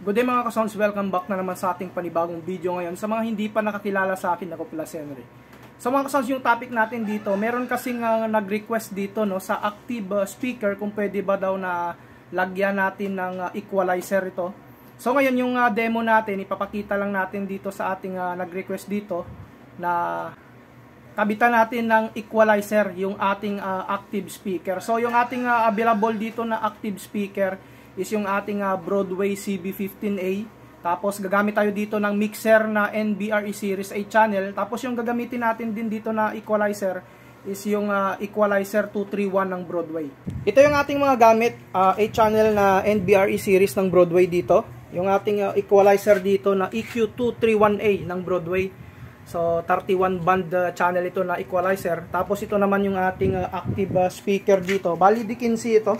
Good day mga ka-sounds, welcome back na naman sa ating panibagong video ngayon. Sa mga hindi pa nakakilala sa akin, ako pala si Henry. So mga ka-sounds, yung topic natin dito, meron kasing nag-request dito no, sa active speaker kung pwede ba daw na lagyan natin ng equalizer ito. So ngayon yung demo natin, ipapakita lang natin dito sa ating nag-request dito na kabitan natin ng equalizer yung ating active speaker. So yung ating available dito na active speaker is yung ating Broadway CB15A. Tapos gagamit tayo dito ng mixer na NBRE Series 8 channel. Tapos yung gagamitin natin din dito na equalizer is yung equalizer 231 ng Broadway. Ito yung ating mga gamit, 8 channel na NBRE series ng Broadway dito. Yung ating equalizer dito na EQ231A ng Broadway. So 31 band channel ito na equalizer. Tapos ito naman yung ating active speaker dito. Bali D15 ito.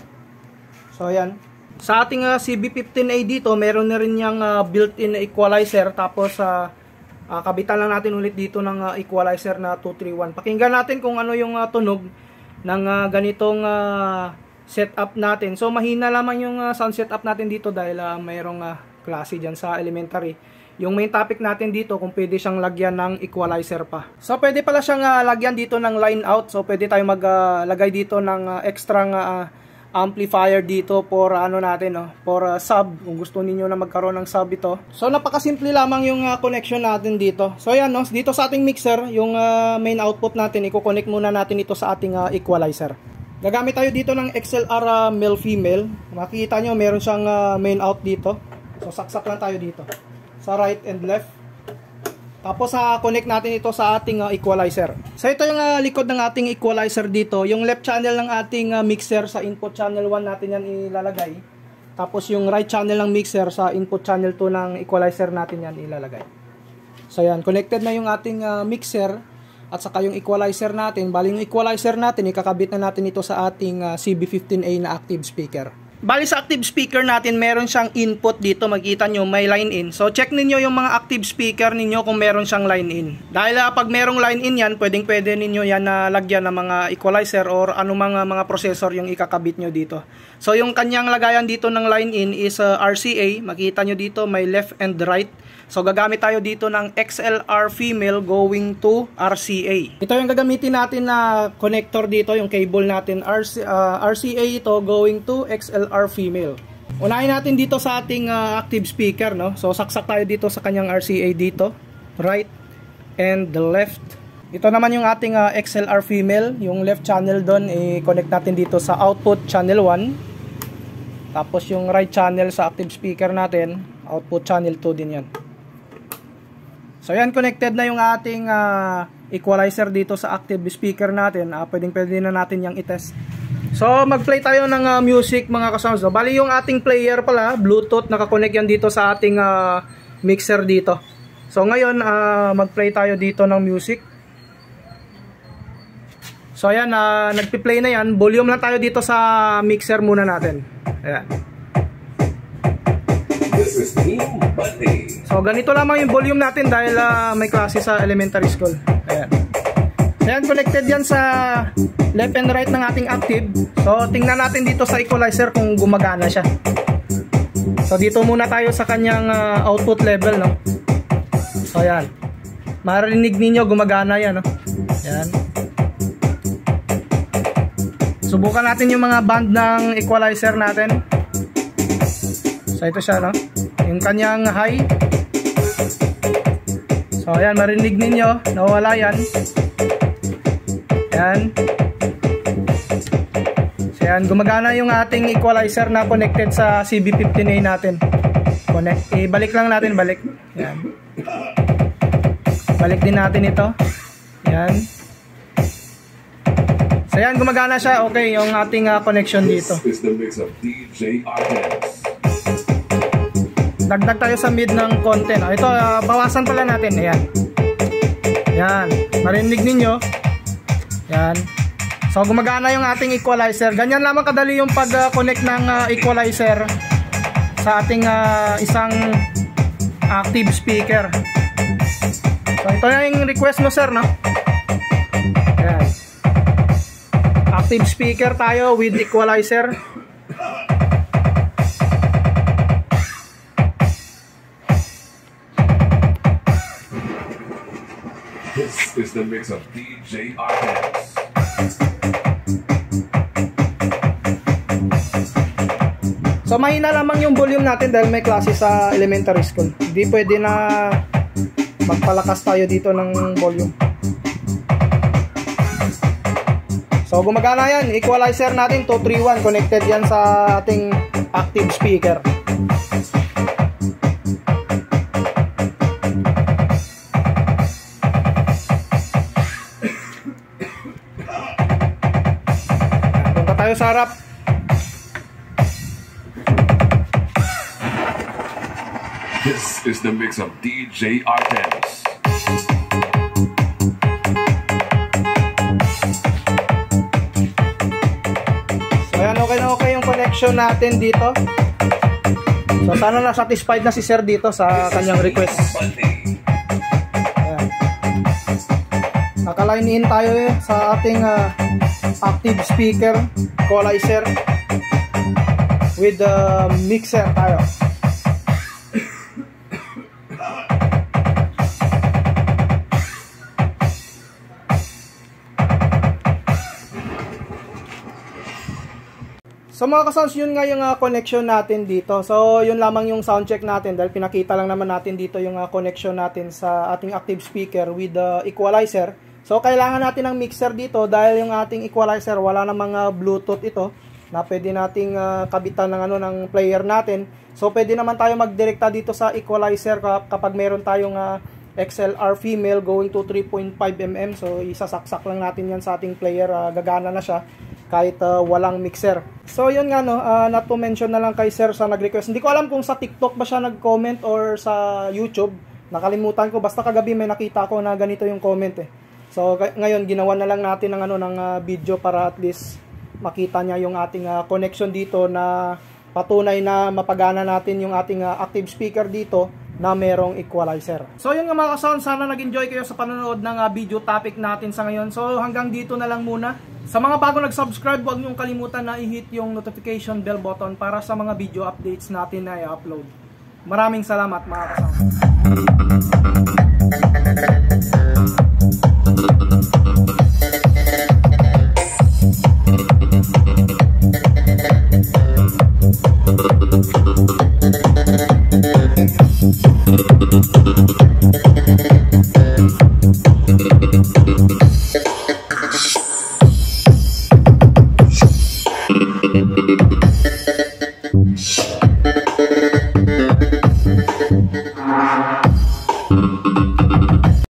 So ayan. Sa ating CB15A dito, meron na rin yung built-in equalizer. Tapos kabitan lang natin ulit dito ng equalizer na 231. Pakinggan natin kung ano yung tunog ng ganitong setup natin. So mahina lamang yung sound setup natin dito dahil mayroong klase dyan sa elementary. Yung main topic natin dito kung pwede siyang lagyan ng equalizer pa. So pwede pala siyang lagyan dito ng line out. So pwede tayo maglagay dito ng extra amplifier dito for ano natin for sub kung gusto niyo na magkaroon ng sub ito. So napakasimple lamang yung connection natin dito. So ayan dito sa ating mixer, yung main output natin, i-connect muna natin ito sa ating equalizer. Gagamit tayo dito ng XLR male female. Makikita nyo meron siyang main out dito. So saksak lang tayo dito sa right and left. Tapos connect natin ito sa ating equalizer. So ito yung likod ng ating equalizer dito. Yung left channel ng ating mixer sa input channel 1 natin yan ilalagay. Tapos yung right channel ng mixer sa input channel 2 ng equalizer natin yan ilalagay. So yan, connected na yung ating mixer at saka yung equalizer natin. Bali yung equalizer natin, ikakabit na natin ito sa ating CB15A na active speaker. Bali sa active speaker natin, meron siyang input dito. Makikita nyo, may line in. So check ninyo yung mga active speaker ninyo kung meron siyang line in. Dahil pag merong line in yan, pwede ninyo yan na lagyan ng mga equalizer or anumang mga processor yung ikakabit nyo dito. So yung kanyang lagayan dito ng line in is RCA. Makikita nyo dito, may left and right. So gagamit tayo dito ng XLR female going to RCA. Ito yung gagamitin natin na connector dito, yung cable natin RCA ito going to XLR female. Unahin natin dito sa ating active speaker So saksak tayo dito sa kanyang RCA dito, right and the left. Ito naman yung ating XLR female, yung left channel doon i-connect natin dito sa output channel 1. Tapos yung right channel sa active speaker natin, output channel 2 din yan. So yan, connected na yung ating equalizer dito sa active speaker natin. Pwede na natin yung i-test. So mag-play tayo ng music mga ka-sounds. Bali yung ating player pala, Bluetooth, nakakonect yan dito sa ating mixer dito. So ngayon, mag-play tayo dito ng music. So ayan, nagpi-play na yan. Volume lang tayo dito sa mixer muna natin. Ayan. So ganito lamang yung volume natin dahil may klase sa elementary school. Ayan. Ayan, connected yan sa left and right ng ating active. So tingnan natin dito sa equalizer kung gumagana siya. So dito muna tayo sa kanyang output level So ayan, marinig ninyo gumagana yan Ayan. Subukan natin yung mga band ng equalizer natin. So ito siya yung kanyang high. So ayan, marinig ninyo, nawala yan. Ayan. So ayan, gumagana yung ating equalizer na connected sa CB15A natin. Connect, ibalik lang natin, balik. Ayan. Balik din natin ito. Ayan. So ayan, gumagana siya. Okay, yung ating connection dito. Dagdag tayo sa mid ng konti. Ito, bawasan pala natin. Ayan. Ayan. Marinig ninyo. Ayan. So, gumagana yung ating equalizer. Ganyan lamang kadali yung pag-connect ng equalizer sa ating isang active speaker. So, ito na yung request mo, sir, Ayan. Active speaker tayo with equalizer. the mix of DJ Artemis. So mahina lamang yung volume natin dahil may klase sa elementary school. Hindi pwede na magpalakas tayo dito ng volume. So gumagana yan, equalizer natin 231, connected yan sa ating active speaker. Punta tayo sa harap. This is the mix of DJ Artemis. So ayan, okay na okay yung connection natin dito. So sana na satisfied na si sir dito sa kanyang request. Ayan. Naka-line in tayo sa ating active speaker equalizer with the mixer tayo. So mga ka-sounds, yun nga yung connection natin dito. So yun lamang yung sound check natin dahil pinakita lang naman natin dito yung connection natin sa ating active speaker with the equalizer. So kailangan natin ng mixer dito dahil yung ating equalizer wala namang Bluetooth ito na pwede nating kabitan ng ng player natin. So pwede naman tayo magdirekta dito sa equalizer kapag meron tayong XLR female going to 3.5 mm. So isasaksak lang natin yan sa ating player, gagana na siya kahit walang mixer. So yun nga no, not to mention na lang kay sir sa nag-request. Hindi ko alam kung sa TikTok ba siya nag-comment or sa YouTube. Nakalimutan ko, basta kagabi may nakita ko na ganito yung comment eh. So ngayon ginawa na lang natin ng video para at least makita niya yung ating connection dito na patunay na mapagana natin yung ating active speaker dito na merong equalizer. So yun nga mga ka-sound, sana nag-enjoy kayo sa panonood ng video topic natin sa ngayon. So hanggang dito na lang muna. Sa mga bago nag-subscribe, huwag niyong kalimutan na i-hit yung notification bell button para sa mga video updates natin na i-upload. Maraming salamat mga kasama.